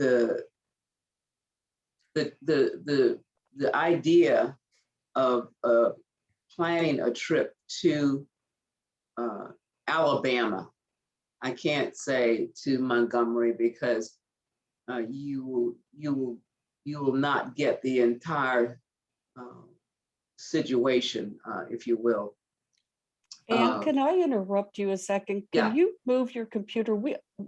the the idea of planning a trip to Alabama. I can't say to Montgomery because you will not get the entire situation, if you will. And can I interrupt you a second? Can Yeah. you move your computer?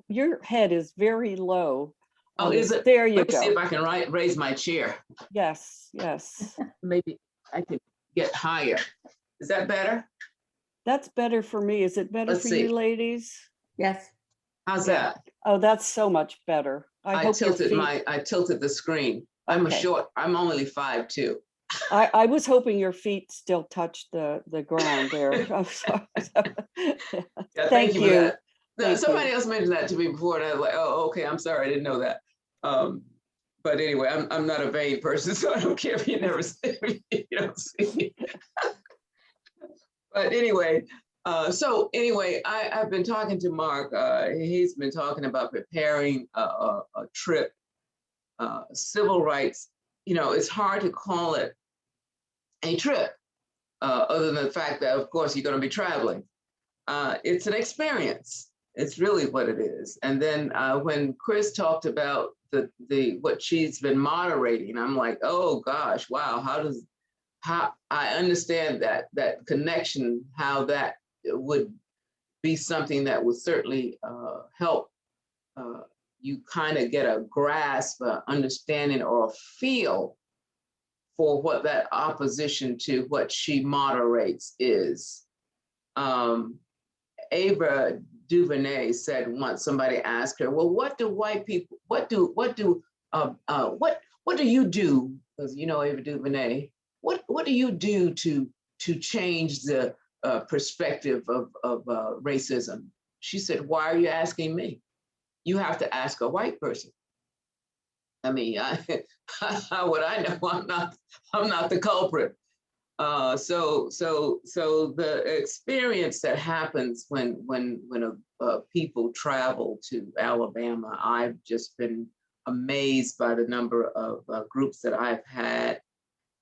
Your head is very low. Oh, is it? There you Let me go. see if I can raise my chair. Yes, yes. Maybe I can get higher. Is that better? That's better for me. Is it better for you ladies? Yes. How's that? Oh, that's so much better. I tilted the screen. I'm I'm only 5'2". I was hoping your feet still touched the ground there. I'm sorry. Yeah, thank you for that. Somebody else mentioned that to me before, and I was like, oh, okay, I'm sorry, I didn't know that. But anyway, I'm not a vain person, so I don't care if you never see me, you don't see me. But anyway, I've been talking to Mark. He's been talking about preparing a trip, civil rights. You know, it's hard to call it a trip, other than the fact that, of course, you're going to be traveling. It's an experience. It's really what it is. And then when Chris talked about what she's been moderating, I'm like, oh gosh, wow, how I understand that connection, how that would be something that would certainly help you kind of get a grasp, understanding, or a feel for what that opposition to what she moderates is. Ava DuVernay said once, somebody asked her, well, what do white people, what do you do? Because you know Ava DuVernay, what do you do to change the perspective of racism? She said, why are you asking me? You have to ask a white person. I mean, how would I know? I'm not the culprit. So the experience that happens when people travel to Alabama, I've just been amazed by the number of groups that I've had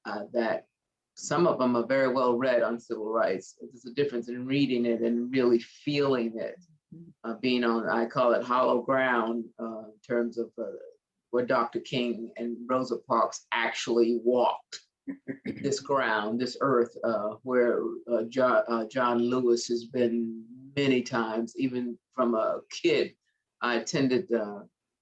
that some of them are very well read on civil rights. There's a difference in reading it and really feeling it, being on, I call it hollow ground in terms of where Dr. King and Rosa Parks actually walked this ground, this earth, where John Lewis has been many times. Even from a kid, I attended.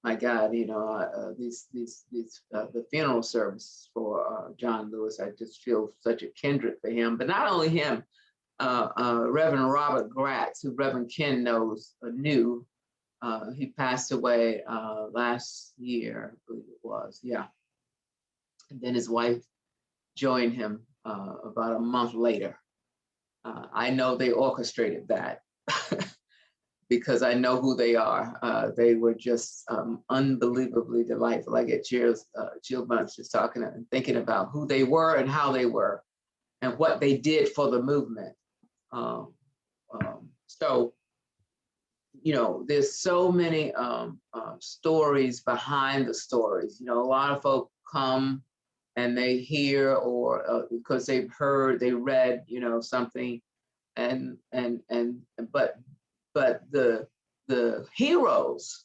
My God, you know, the funeral service for John Lewis. I just feel such a kindred for him. But not only him, Reverend Robert Gratz, who Reverend Ken knew. He passed away last year, I believe it was. Yeah, and then his wife joined him about a month later. I know they orchestrated that because I know who they are. They were just unbelievably delightful. I get chill bumps just talking and thinking about who they were and how they were and what they did for the movement. So, you know, there's so many stories behind the stories. You know, a lot of folk come and they hear, or because they've heard, they read, you know, something, but the heroes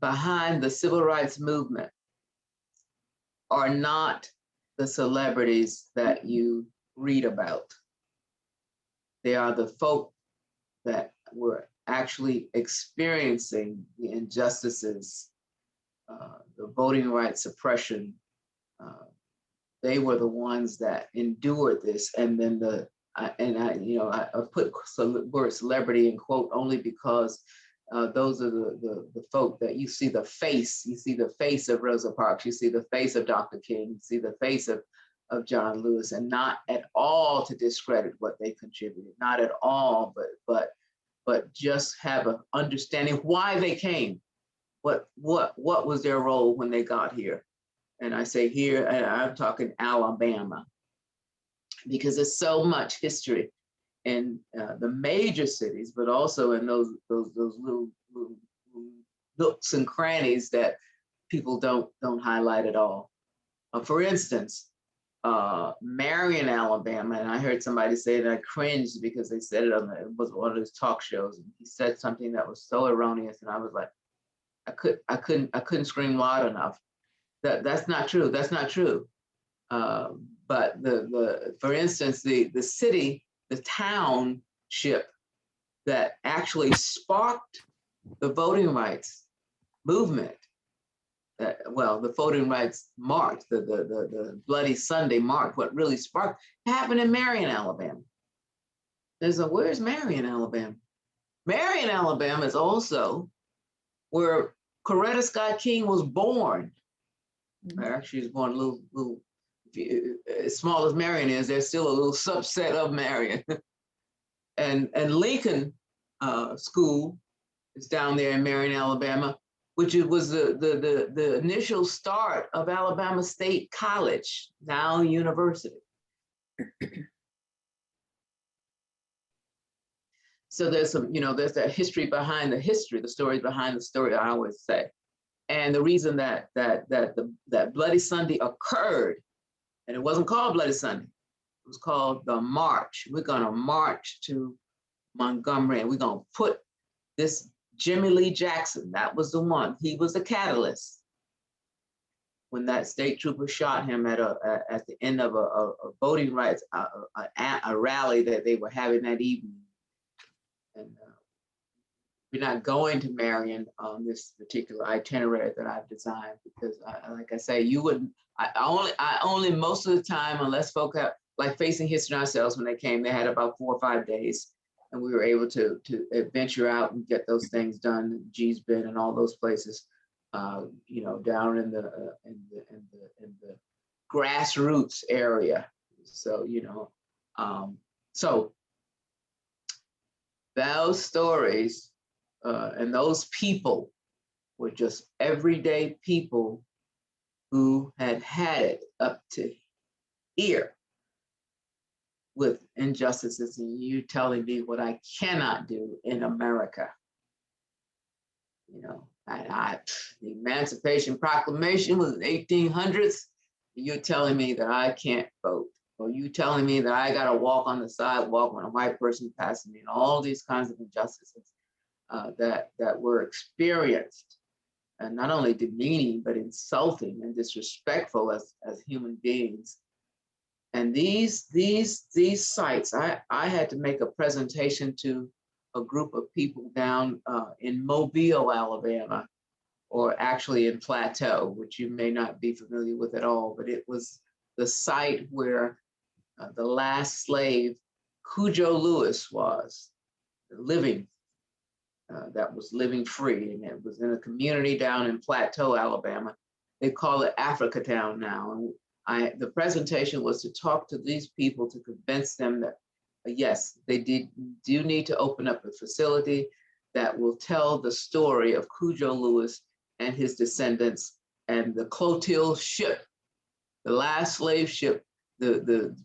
behind the civil rights movement are not the celebrities that you read about. They are the folk that were actually experiencing the injustices, the voting rights suppression. They were the ones that endured this, and then I put the word celebrity in quote only because those are the folk that you see the face. You see the face of Rosa Parks. You see the face of Dr. King. You see the face of John Lewis, and not at all to discredit what they contributed. Not at all, but just have an understanding why they came. What was their role when they got here? And I say here, and I'm talking Alabama, because there's so much history in the major cities, but also in those little nooks and crannies that people don't highlight at all. For instance, Marion, Alabama, and I heard somebody say that I cringed because they said it it was one of those talk shows, and he said something that was so erroneous, and I was like, I couldn't scream loud enough. That's not true. That's not true. But for instance, the city, the township that actually sparked the voting rights movement, well, the voting rights march, the Bloody Sunday march, what really sparked, happened in Marion, Alabama. Where's Marion, Alabama? Marion, Alabama is also where Coretta Scott King was born. Actually, she was born a little, as small as Marion is, there's still a little subset of Marion. and Lincoln School is down there in Marion, Alabama, which was the initial start of Alabama State College, now University. So there's there's that history behind the history, the stories behind the story, I always say. And the reason that Bloody Sunday occurred, and it wasn't called Bloody Sunday, it was called the March. We're gonna march to Montgomery, and we're gonna put this Jimmy Lee Jackson, that was the one. He was the catalyst when that state trooper shot him at the end of a voting rights a rally that they were having that evening. And we're not going to Marion on this particular itinerary that I've designed because, like I say, you wouldn't. I only most of the time, unless folk have like Facing History ourselves, when they came, they had about 4 or 5 days. And we were able to venture out and get those things done, G's Bend and all those places, down in the grassroots area. So so those stories and those people were just everyday people who had it up to here with injustices, and you telling me what I cannot do in America. The Emancipation Proclamation was in the 1800s. You're telling me that I can't vote, or you telling me that I gotta walk on the sidewalk when a white person passes me, and all these kinds of injustices that were experienced, and not only demeaning, but insulting and disrespectful as human beings. And these sites, I had to make a presentation to a group of people down in Mobile, Alabama, or actually in Plateau, which you may not be familiar with at all, but it was the site where the last slave, Cujo Lewis, was living, that was living free. And it was in a community down in Plateau, Alabama. They call it Africatown now. And the presentation was to talk to these people to convince them that, yes, they do need to open up a facility that will tell the story of Cujo Lewis and his descendants, and the Clotilde ship, the last slave ship, the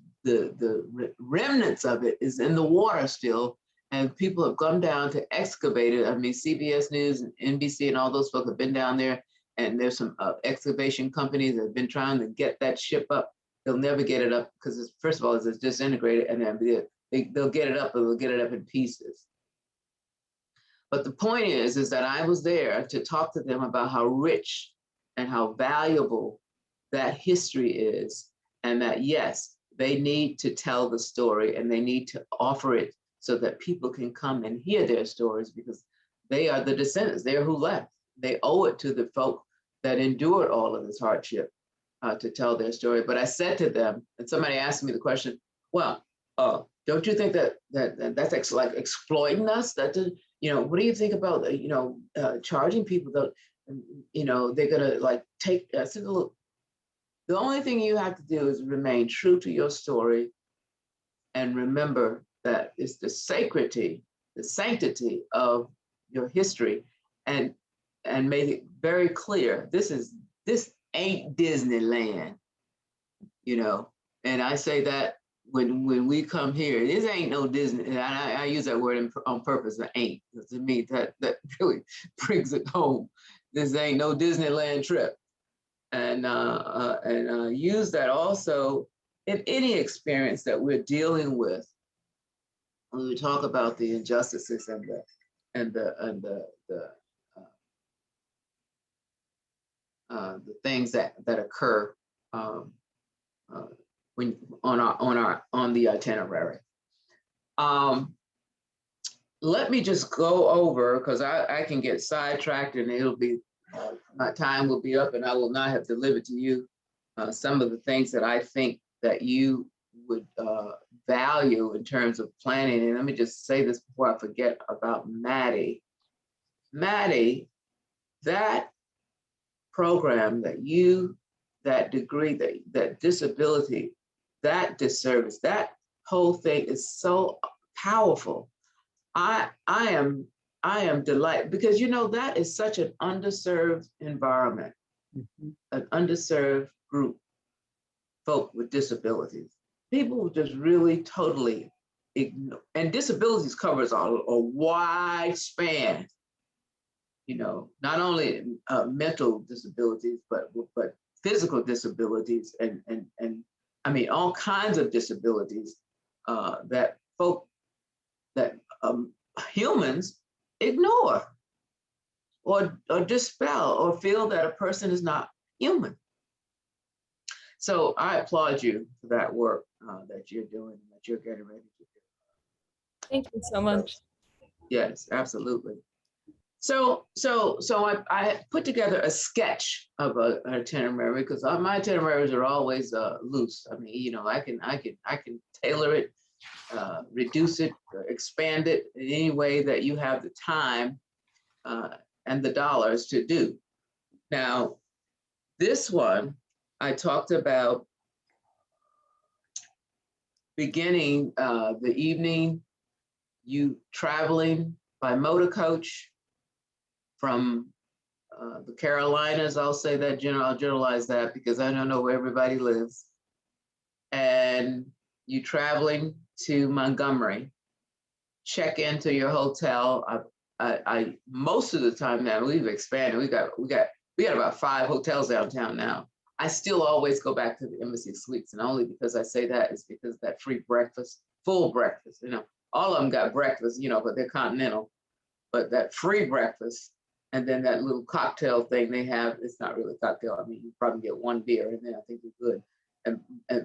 remnants of it is in the water still, and people have come down to excavate it. I mean, CBS News and NBC and all those folks have been down there, and there's some excavation companies that have been trying to get that ship up. They'll never get it up because, first of all, it's disintegrated, and then they'll get it up, but they'll get it up in pieces. But the point is that I was there to talk to them about how rich and how valuable that history is, and that, yes, they need to tell the story and they need to offer it so that people can come and hear their stories, because they are the descendants. They are who left. They owe it to the folk that endured all of this hardship to tell their story. But I said to them, and somebody asked me the question, well, don't you think that's like exploiting us? What do you think about, charging people that, they're gonna like take, I said, look, the only thing you have to do is remain true to your story and remember that it's the sanctity of your history, and made it very clear, this ain't Disneyland, and I say that when we come here, this ain't no Disney, and I use that word on purpose, the ain't, because to me that really brings it home. this ain't no Disneyland trip. And use that also in any experience that we're dealing with when we talk about the injustices the things that occur when on the itinerary. Let me just go over, because I can get sidetracked and it'll be my time will be up and I will not have delivered to you some of the things that I think that you would value in terms of planning. And let me just say this before I forget about Maddie. Maddie, that program that degree, that disability, that disservice, that whole thing is so powerful. I am delighted because, you know, that is such an underserved environment, an underserved group, folk with disabilities. People just really totally ignore, and disabilities covers a wide span, you know, not only mental disabilities, but physical disabilities and I mean, all kinds of disabilities that folk, that humans ignore or dispel or feel that a person is not human. So I applaud you for that work that you're doing and that you're getting ready to do. Thank you so much. Yes, absolutely. So I put together a sketch of an itinerary, because my itineraries are always loose. I mean, you know, I can tailor it, reduce it, expand it in any way that you have the time and the dollars to do. Now, this one, I talked about beginning the evening, you traveling by motor coach from the Carolinas. I'll say that I'll generalize that because I don't know where everybody lives. And you traveling to Montgomery, check into your hotel. I most of the time now we've expanded. We got about 5 hotels downtown now. I still always go back to the Embassy Suites, and only because I say that is because that free breakfast, full breakfast, you know, all of them got breakfast, you know, but they're continental. But that free breakfast, and then that little cocktail thing they have, it's not really a cocktail. I mean, you probably get 1 beer and then I think you're good.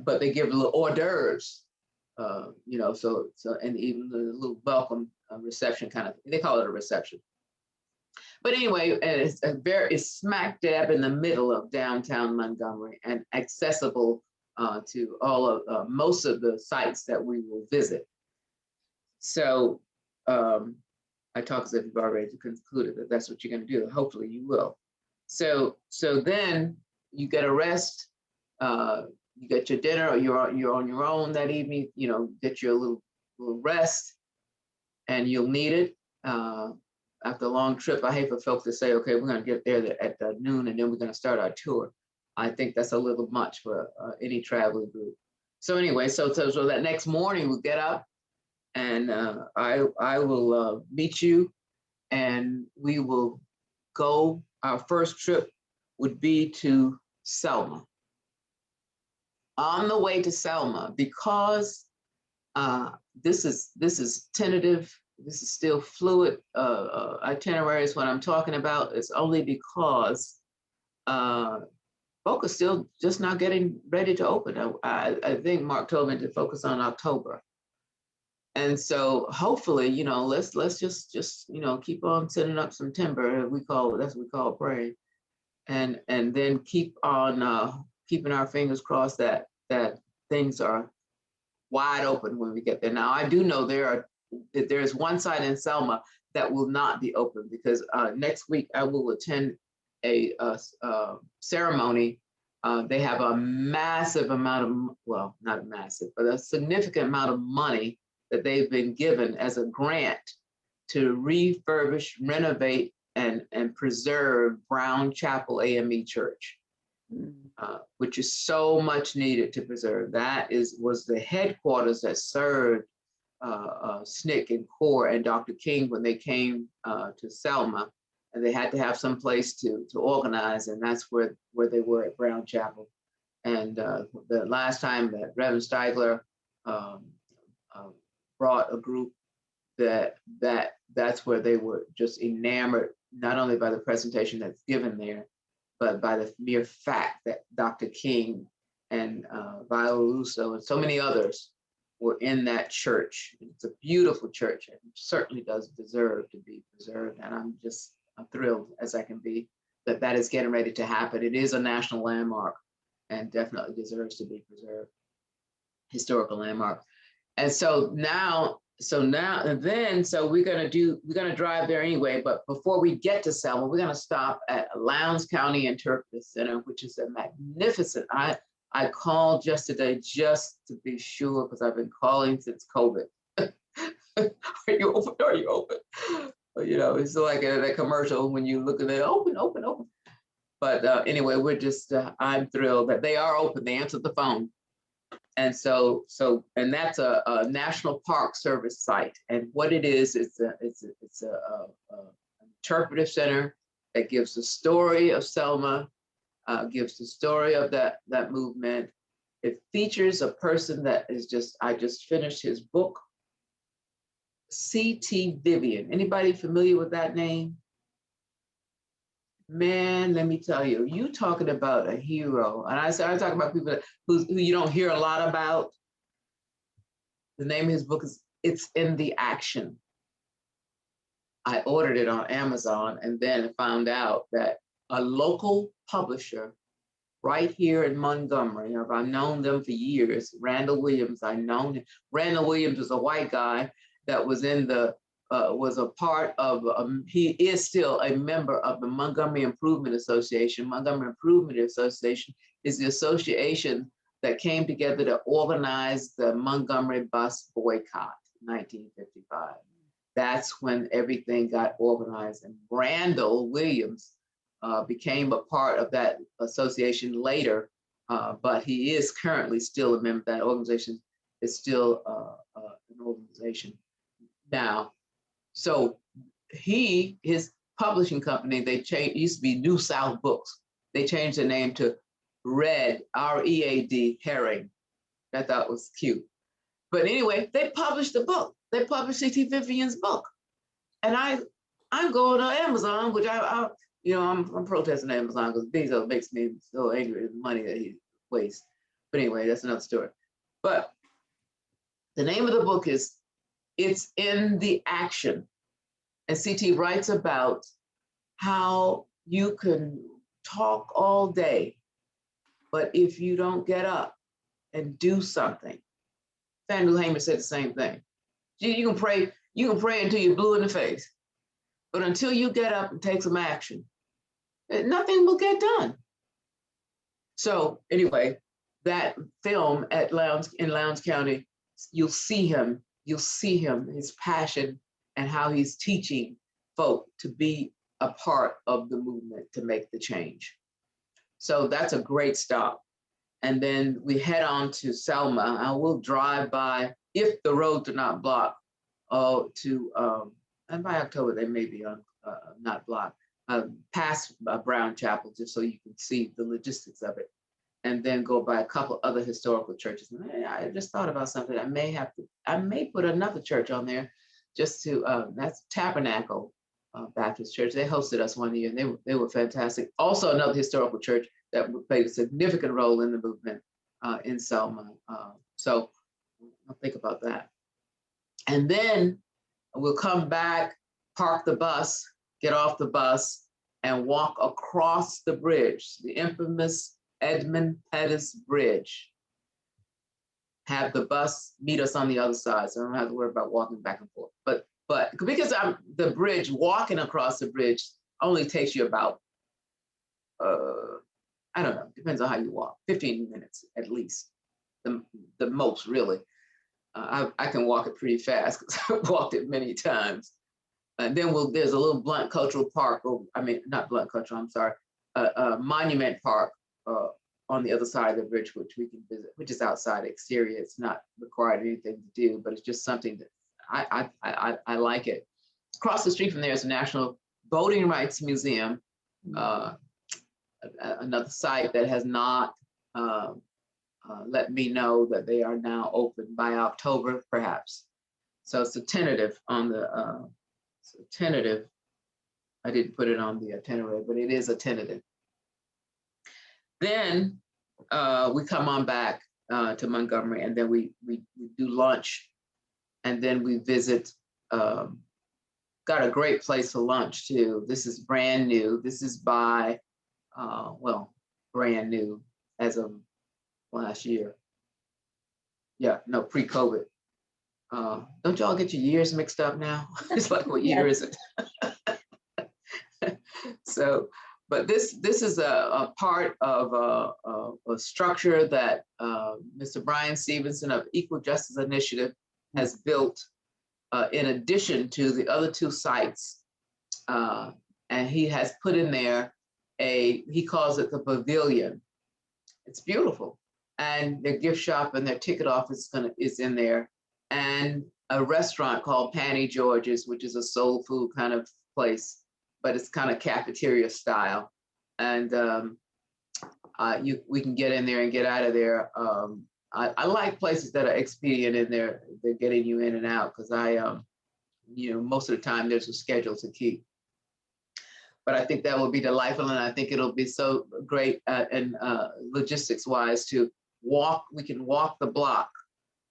But they give little hors d'oeuvres, you know, so and even the little welcome reception kind of, they call it a reception. But anyway, it's smack dab in the middle of downtown Montgomery and accessible to all of most of the sites that we will visit. So I talk as if you've already concluded that that's what you're going to do. Hopefully you will. So then you get a rest. You get your dinner, or you're on your own that evening. You know, get your little rest, and you'll need it. After a long trip, I hate for folks to say, okay, we're going to get there at noon and then we're going to start our tour. I think that's a little much for any traveling group. So anyway, so that next morning we'll get up and I will meet you and we will go. Our first trip would be to Selma. On the way to Selma, because this is tentative, this is still fluid itinerary is what I'm talking about. It's only because folk are still just not getting ready to open. I think Mark told me to focus on October. And so hopefully, you know, let's just you know, keep on sending up some timber. That's what we call praying. And then keep on keeping our fingers crossed that things are wide open when we get there. Now, I do know there's one site in Selma that will not be open because next week I will attend a ceremony. They have a massive amount of, well, not a massive, but a significant amount of money that they've been given as a grant to refurbish, renovate, and preserve Brown Chapel AME Church, which is so much needed to preserve. That was the headquarters that served SNCC and CORE and Dr. King when they came to Selma and they had to have some place to organize, and that's where they were at Brown Chapel. And the last time that Reverend Steigler um, brought a group, that's where they were just enamored, not only by the presentation that's given there, but by the mere fact that Dr. King and Viola Russo and so many others were in that church. It's a beautiful church and certainly does deserve to be preserved. And I'm thrilled as I can be that that is getting ready to happen. It is a national landmark and definitely deserves to be preserved, historical landmark. And so we're gonna drive there anyway, but before we get to Selma, we're gonna stop at Lowndes County Interpretive Center, which is a magnificent, I called yesterday just to be sure, because I've been calling since COVID. Are you open? Are you open? But, you know, it's like that commercial when you look at it, open, open, open. But anyway, I'm thrilled that they are open. They answered the phone. And and that's a National Park Service site. And what it is, it's a interpretive center that gives the story of Selma, gives the story of that movement. It features a person that I just finished his book, C.T. Vivian. Anybody familiar with that name? Man, let me tell you, you talking about a hero. And I talk about people who you don't hear a lot about. The name of his book is It's in the Action. I ordered it on Amazon and then found out that a local publisher right here in Montgomery, I've known them for years, Randall Williams, I've known him. Randall Williams was a white guy that was was a part of, he is still a member of the Montgomery Improvement Association. Montgomery Improvement Association is the association that came together to organize the Montgomery bus boycott in 1955. That's when everything got organized. And Randall Williams became a part of that association later, but he is currently still a member. That organization is still an organization now. So his publishing company, they changed, used to be New South Books. They changed the name to Red, R-E-A-D, Herring. I thought was cute. But anyway, they published the book. They published C.T. Vivian's book. And I'm going to Amazon, which I'm protesting Amazon because Bezos makes me so angry at the money that he wastes. But anyway, that's another story. But the name of the book is It's in the Action. And CT writes about how you can talk all day, but if you don't get up and do something, Samuel Hamer said the same thing. You can pray until you're blue in the face, but until you get up and take some action, nothing will get done. So anyway, that film in Lowndes County, you'll see him, his passion and how he's teaching folk to be a part of the movement to make the change. So that's a great stop. And then we head on to Selma. I will drive by, if the roads are not blocked, and by October they may be not blocked, past Brown Chapel, just so you can see the logistics of it. And then go by a couple other historical churches. And I just thought about something. I may put another church on there, just to, that's Tabernacle Baptist Church. They hosted us one year and they were fantastic. Also another historical church that played a significant role in the movement in Selma. So I'll think about that. And then we'll come back, park the bus, get off the bus, and walk across the bridge, the infamous Edmund Pettus Bridge. Have the bus meet us on the other side, so I don't have to worry about walking back and forth. But because the bridge, walking across the bridge only takes you about, I don't know, depends on how you walk, 15 minutes at least, the most really. I can walk it pretty fast because I've walked it many times. And then there's a little Blunt Cultural Park, not Blunt Cultural, I'm sorry, Monument Park on the other side of the bridge, which we can visit, which is outside exterior. It's not required anything to do, but it's just something that I like it. Across the street from there is the National Voting Rights Museum, another site that has not let me know that they are now open by October, perhaps. So it's a tentative on the, it's a tentative. I didn't put it on the itinerary, but it is a tentative. Then we come on back to Montgomery, and then we do lunch, and then we visit. Got a great place for lunch too. This is brand new. This is by, well, brand new as of last year. Yeah, no, pre-COVID. Don't y'all get your years mixed up now? It's like, what year is it? So, but this is a part of a structure that Mr. Brian Stevenson of Equal Justice Initiative has built in addition to the other two sites. And he has put in there he calls it the pavilion. It's beautiful. And their gift shop and their ticket office is in there. And a restaurant called Panny George's, which is a soul food kind of place, but it's kind of cafeteria style. And we can get in there and get out of there. I like places that are expedient in there. They're getting you in and out, because most of the time there's a schedule to keep. But I think that will be delightful, and I think it'll be so great and logistics wise to walk. We can walk the block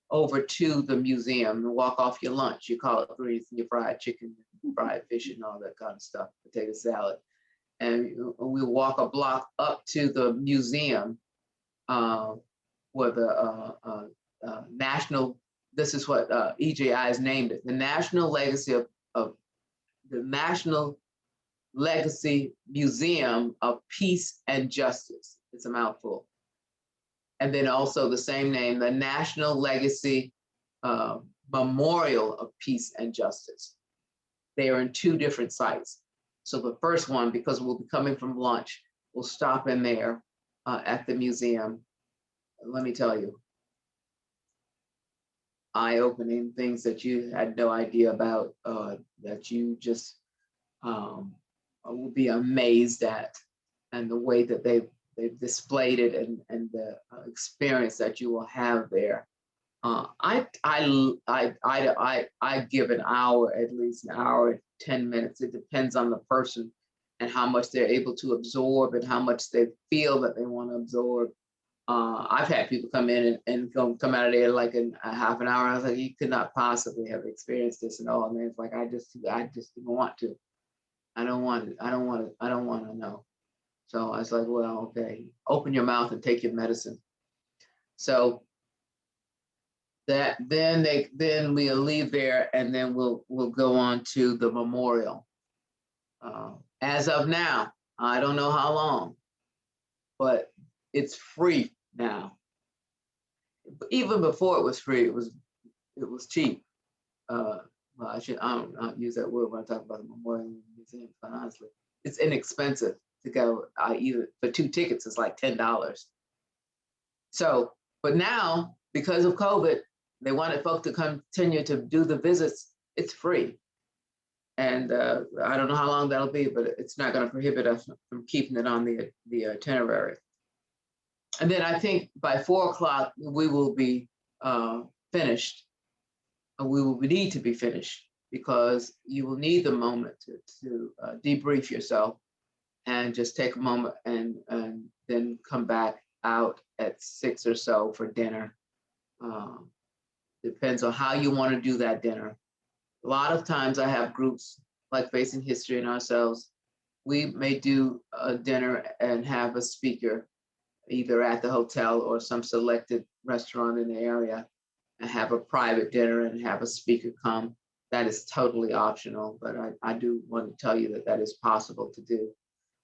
over to the museum and walk off your lunch. You call it greens and your fried chicken, fried fish, and all that kind of stuff, potato salad. And we walk a block up to the museum where the national, this is what EJI has named it, the National Legacy of the National Legacy Museum of Peace and Justice. It's a mouthful. And then also the same name, the National Legacy Memorial of Peace and Justice. They are in two different sites. So the first one, because we'll be coming from lunch, we'll stop in there at the museum. Let me tell you, eye-opening things that you had no idea about, that you just will be amazed at, and the way that they've displayed it, and the experience that you will have there. I give an hour, at least an hour, 10 minutes. It depends on the person and how much they're able to absorb and how much they feel that they want to absorb. I've had people come in and come out of there like in a half an hour. I was like, you could not possibly have experienced this and all. And it's like, I just didn't want to. I don't want to know. So I was like, well, okay, open your mouth and take your medicine. So that then we'll leave there, and then we'll go on to the memorial. As of now, I don't know how long, but it's free now. Even before it was free, it was cheap. Well, I don't use that word when I talk about the Memorial Museum, but honestly, it's inexpensive to go. Either for 2 tickets, it's like $10. So, but now, because of COVID, they wanted folks to continue to do the visits. It's free. And I don't know how long that'll be, but it's not going to prohibit us from keeping it on the itinerary. And then I think by 4 o'clock, we will be finished. We will need to be finished, because you will need the moment to debrief yourself and just take a moment and then come back out at 6 or so for dinner. Depends on how you want to do that dinner. A lot of times I have groups like Facing History and ourselves. We may do a dinner and have a speaker either at the hotel or some selected restaurant in the area, and have a private dinner and have a speaker come. That is totally optional, but I do want to tell you that is possible to do.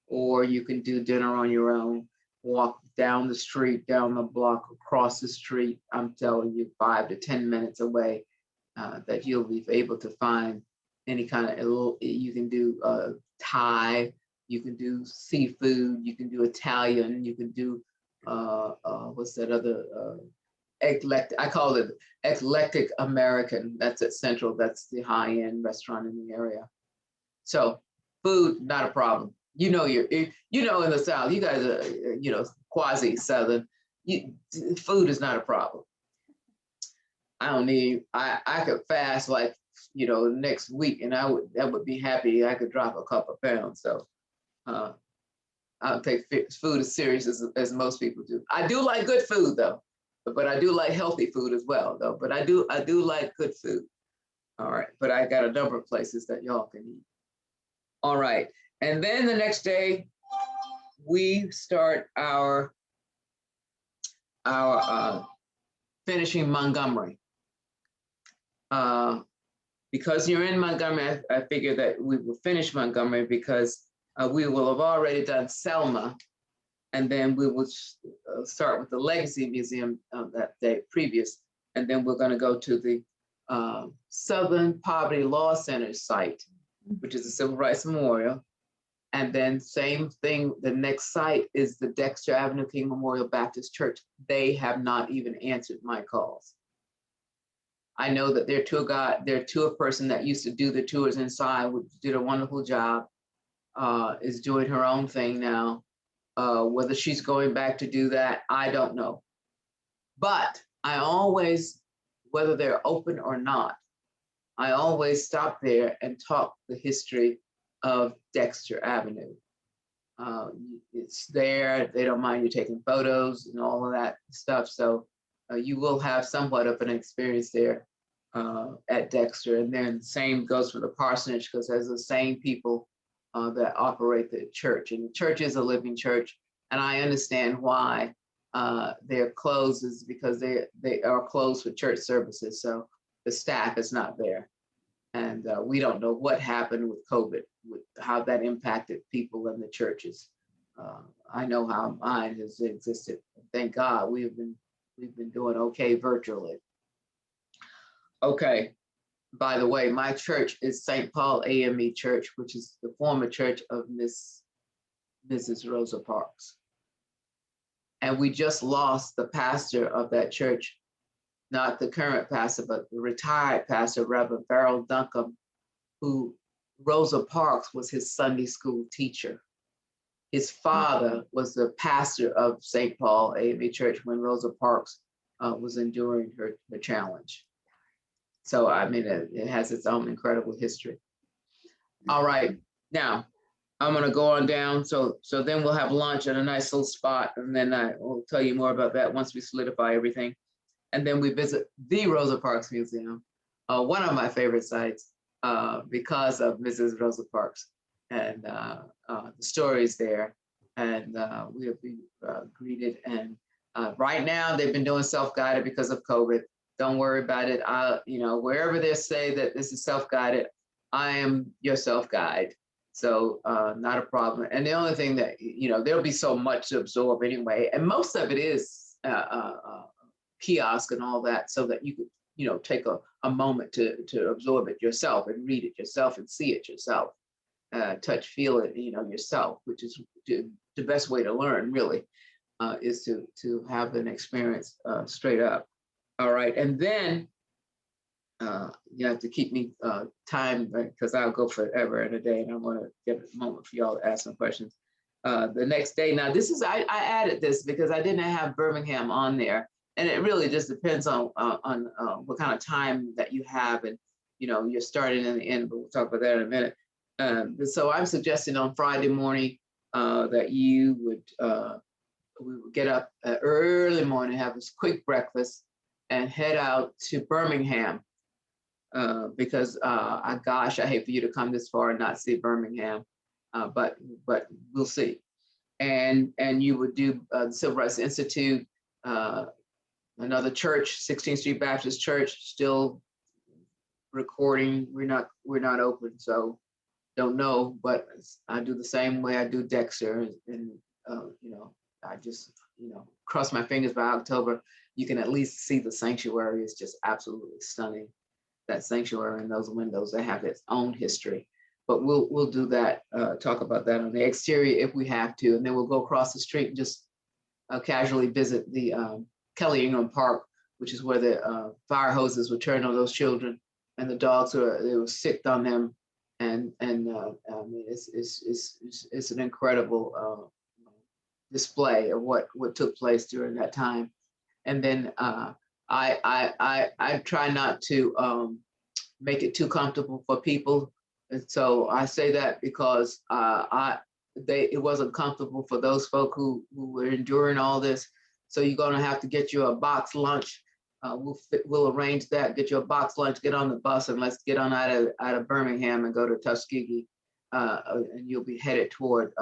Or you can do dinner on your own, walk down the street, down the block, across the street. I'm telling you, 5 to 10 minutes away, that you'll be able to find any kind of, you can do Thai, you can do seafood, you can do Italian, you can do, what's that other, eclectic, I call it eclectic American. That's at Central. That's the high-end restaurant in the area. So Food, not a problem. You know, in the South, you guys are, quasi Southern. Food is not a problem. I could fast like, next week, and that would be happy. I could drop a couple of pounds. So I'll take food as serious as most people do. I do like good food though, but I do like healthy food as well though. But I do like good food. All right, but I got a number of places that y'all can eat. All right, and then the next day we start our finishing Montgomery. Because you're in Montgomery, I figured that we will finish Montgomery because we will have already done Selma, and then we will start with the Legacy Museum that day previous, and then we're going to go to the Southern Poverty Law Center site, which is a Civil Rights Memorial, and then same thing, the next site is the Dexter Avenue King Memorial Baptist Church. They have not even answered my calls. I know that their tour person that used to do the tours inside, which did a wonderful job, is doing her own thing now. Whether she's going back to do that, I don't know. But I always, whether they're open or not, I always stop there and talk the history of Dexter Avenue. It's there, they don't mind you taking photos and all of that stuff. So you will have somewhat of an experience there at Dexter. And then same goes for the parsonage, because there's the same people that operate the church. And the church is a living church. And I understand why they're closed, is because they are closed for church services. So the staff is not there. And we don't know what happened with COVID, with how that impacted people in the churches. I know how mine has existed. Thank God we've been doing okay virtually. Okay, by the way, my church is St. Paul AME Church, which is the former church of Mrs. Rosa Parks. And we just lost the pastor of that church, not the current pastor, but the retired pastor, Reverend Farrell Duncombe, who Rosa Parks was his Sunday school teacher. His father was the pastor of St. Paul AME Church when Rosa Parks was enduring her challenge. So, I mean, it has its own incredible history. All right, now I'm gonna go on down. So then we'll have lunch at a nice little spot, and then I will tell you more about that once we solidify everything. And then we visit the Rosa Parks Museum, one of my favorite sites because of Mrs. Rosa Parks and the stories there. And we'll be greeted. And right now they've been doing self-guided because of COVID. Don't worry about it. Wherever they say that this is self-guided, I am your self-guide. So not a problem. And the only thing that, there'll be so much to absorb anyway. And most of it is kiosk and all that, so that you could, take a moment to absorb it yourself and read it yourself and see it yourself, touch, feel it, yourself, which is the best way to learn, really, is to have an experience straight up. All right, and then you have to keep me time, because I'll go forever in a day, and I want to get a moment for y'all to ask some questions. The next day, now this is I added this because I didn't have Birmingham on there. And it really just depends on what kind of time that you have, and you're starting in the end, but we'll talk about that in a minute. So I'm suggesting on Friday morning that you we would get up early morning, have this quick breakfast, and head out to Birmingham because I hate for you to come this far and not see Birmingham, but we'll see. And you would do the Civil Rights Institute. Another church, 16th Street Baptist Church, still recording. We're not open, so don't know. But I do the same way I do Dexter, and I just cross my fingers by October. You can at least see the sanctuary. It's just absolutely stunning. That sanctuary and those windows, they have its own history. But we'll do that. Talk about that on the exterior if we have to, and then we'll go across the street and just casually visit the Kelly Ingram Park, which is where the fire hoses were turned on those children, and the dogs were sicked on them, I mean, it's an incredible display of what took place during that time. And then I try not to make it too comfortable for people. And so I say that because it wasn't comfortable for those folk who were enduring all this. So you're going to have to get you a box lunch. We'll arrange that. Get you a box lunch. Get on the bus and let's get on out of Birmingham and go to Tuskegee, and you'll be headed toward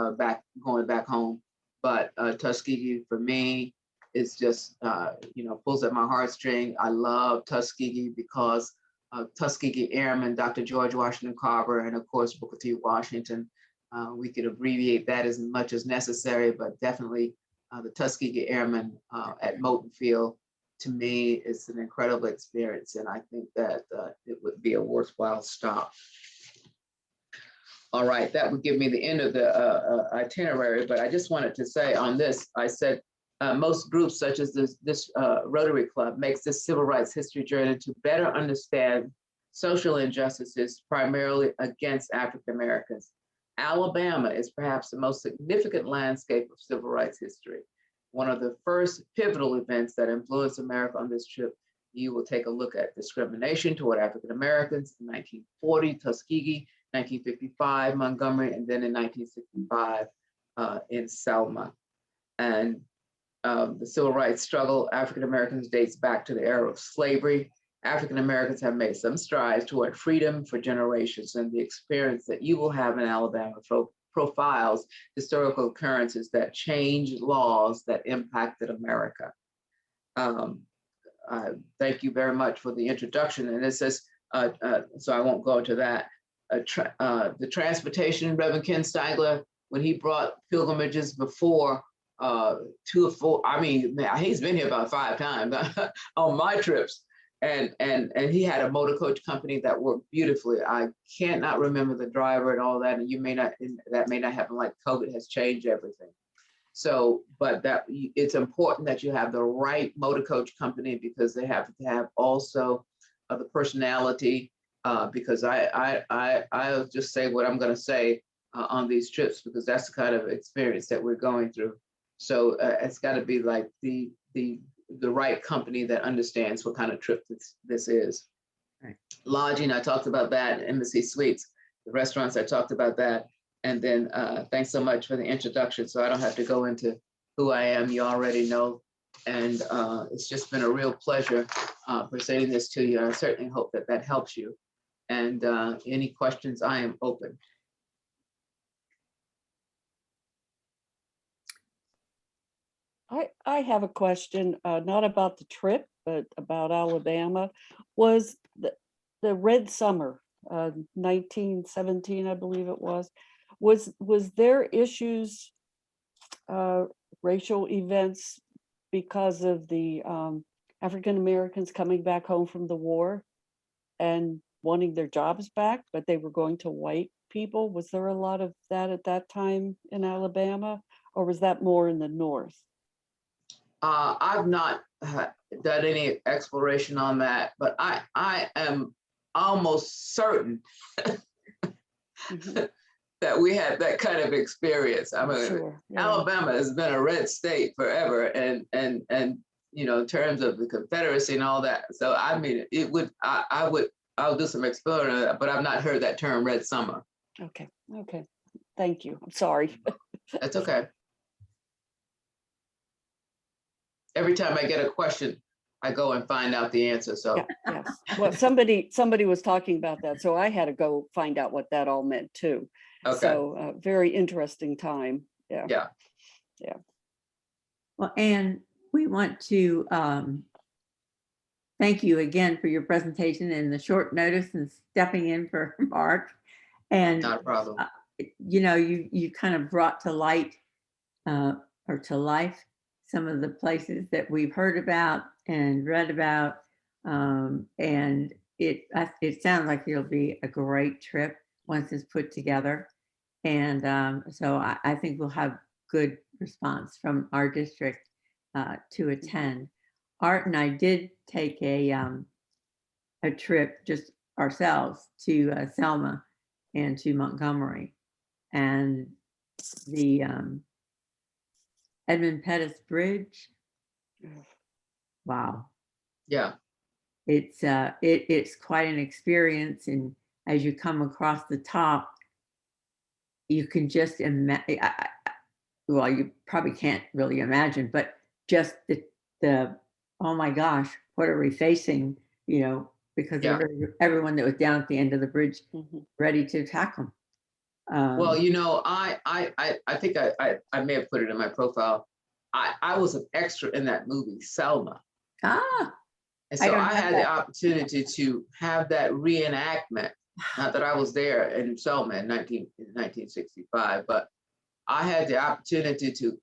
going back home. But Tuskegee for me is just pulls at my heartstring. I love Tuskegee because Tuskegee Airman, Dr. George Washington Carver, and of course Booker T. Washington. We could abbreviate that as much as necessary, but definitely the Tuskegee Airmen at Moton Field, to me, is an incredible experience, and I think that it would be a worthwhile stop. All right, that would give me the end of the itinerary, but I just wanted to say on this, I said most groups such as this Rotary Club makes this civil rights history journey to better understand social injustices primarily against African Americans. Alabama is perhaps the most significant landscape of civil rights history. One of the first pivotal events that influenced America on this trip, you will take a look at discrimination toward African Americans in 1940, Tuskegee, 1955, Montgomery, and then in 1965 in Selma. And the civil rights struggle, African Americans, dates back to the era of slavery. African Americans have made some strides toward freedom for generations, and the experience that you will have in Alabama profiles historical occurrences that changed laws that impacted America. Thank you very much for the introduction. And it says, so I won't go into that. The transportation, Reverend Ken Steigler, when he brought pilgrimages before 2 or 4, I mean, man, he's been here about 5 times on my trips. And he had a motor coach company that worked beautifully. I cannot remember the driver and all that, and that may not happen, like COVID has changed everything. So, but it's important that you have the right motor coach company, because they have to have also the personality. Because I'll just say what I'm going to say on these trips, because that's the kind of experience that we're going through. So it's got to be like the right company that understands what kind of trip this is. Right. Lodging, I talked about that. Embassy Suites, the restaurants, I talked about that. And then thanks so much for the introduction. So I don't have to go into who I am. You already know. And it's just been a real pleasure presenting this to you. I certainly hope that helps you. And any questions, I am open. I have a question, not about the trip, but about Alabama. Was the Red Summer, 1917, I believe it was there issues, racial events because of the African Americans coming back home from the war and wanting their jobs back, but they were going to white people? Was there a lot of that at that time in Alabama, or was that more in the North? I've not done any exploration on that, but I am almost certain that we had that kind of experience. I mean, sure, yeah. Alabama has been a red state forever, and in terms of the Confederacy and all that. So I mean, I'll do some exploring, but I've not heard that term Red Summer. Okay. Thank you. I'm sorry. That's okay. Every time I get a question, I go and find out the answer. So yes. Well, somebody was talking about that, so I had to go find out what that all meant too. Okay. So very interesting time. Yeah. Well, Anne, we want to thank you again for your presentation and the short notice and stepping in for Mark. And not a problem. You kind of brought to light or to life some of the places that we've heard about and read about, and it sounds like it'll be a great trip once it's put together. And so I think we'll have good response from our district to attend. Art and I did take a trip just ourselves to Selma and to Montgomery. And the Edmund Pettus Bridge, wow. Yeah. It's quite an experience. And as you come across the top, you can just imagine, well, you probably can't really imagine, but just the oh my gosh, what are we facing? You know, because Yeah. everyone that was down at the end of the bridge, ready to attack them. Well, you know, I think I may have put it in my profile. I was an extra in that movie, Selma. Ah, And so I had the opportunity to have that reenactment. Not that I was there in Selma in 1965, but I had the opportunity to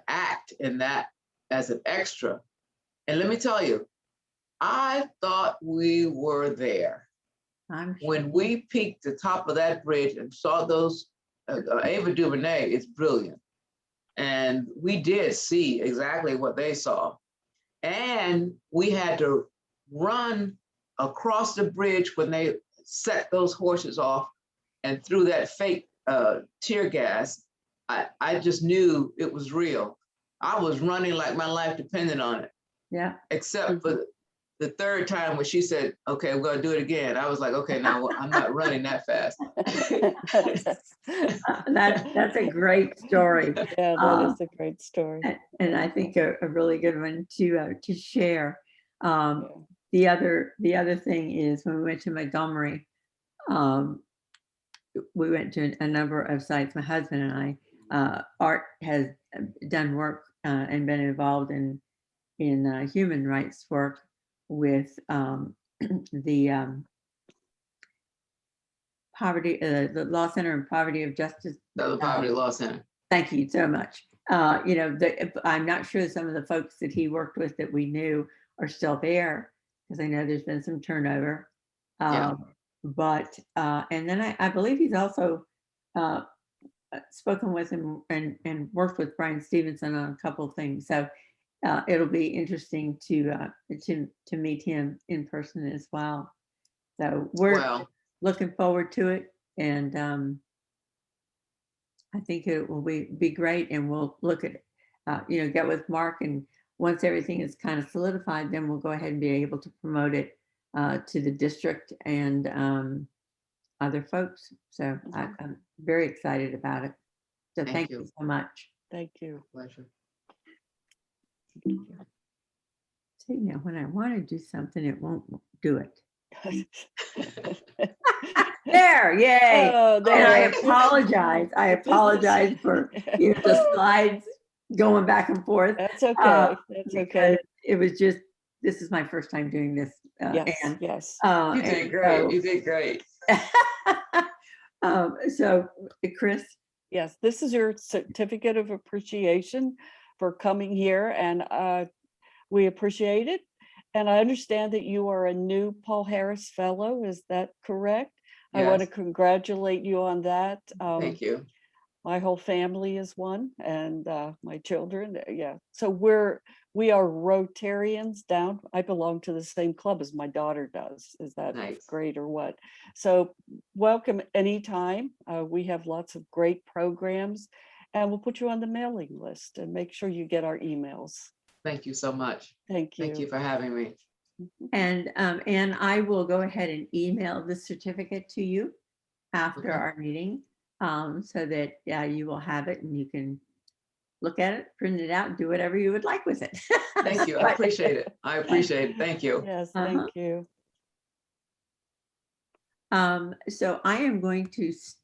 act in that as an extra. And let me tell you, I thought we were there. I'm sure. When we peeked the top of that bridge and saw those, Ava DuVernay is brilliant. And we did see exactly what they saw. And we had to run across the bridge when they set those horses off and threw that fake tear gas. I just knew it was real. I was running like my life depended on it. Yeah. Except for the third time when she said, okay, we're going to do it again. I was like, okay, now I'm not running that fast. That's a great story. Yeah, that is a great story. And I think a really good one to share. The other thing is when we went to Montgomery, we went to a number of sites. My husband and I, Art has done work and been involved in human rights work with the poverty, the Law Center and Poverty of Justice. The Poverty Law Center. Thank you so much. You know, I'm not sure some of the folks that he worked with that we knew are still there, because I know there's been some turnover. But and then I believe he's also spoken with him and worked with Brian Stevenson on a couple of things. So it'll be interesting to meet him in person as well. So we're looking forward to it, and I think it will be great. And we'll look at you know, get with Mark, and once everything is kind of solidified, then we'll go ahead and be able to promote it to the district and other folks. So I'm very excited about it. So thank you so much. Thank you. Pleasure. So, you know, when I want to do something, it won't do it. There, yay. Oh, there. And I apologize for the slides going back and forth. That's okay. That's okay. It was just, this is my first time doing this. Yes. You did great. So, you did great. So, Chris. Yes, this is your certificate of appreciation for coming here, and we appreciate it. And I understand that you are a new Paul Harris Fellow. Is that correct? Yes. I want to congratulate you on that. Thank you. My whole family is one, and my children. Yeah. So we are Rotarians down. I belong to the same club as my daughter does. Is that nice? Great or what? So welcome anytime. We have lots of great programs, and we'll put you on the mailing list and make sure you get our emails. Thank you so much. Thank you. Thank you for having me. And I will go ahead and email the certificate to you after our meeting, so that you will have it and you can look at it, print it out, do whatever you would like with it. Thank you. I appreciate it. I appreciate it. Thank you. Yes, thank you. So I am going to stop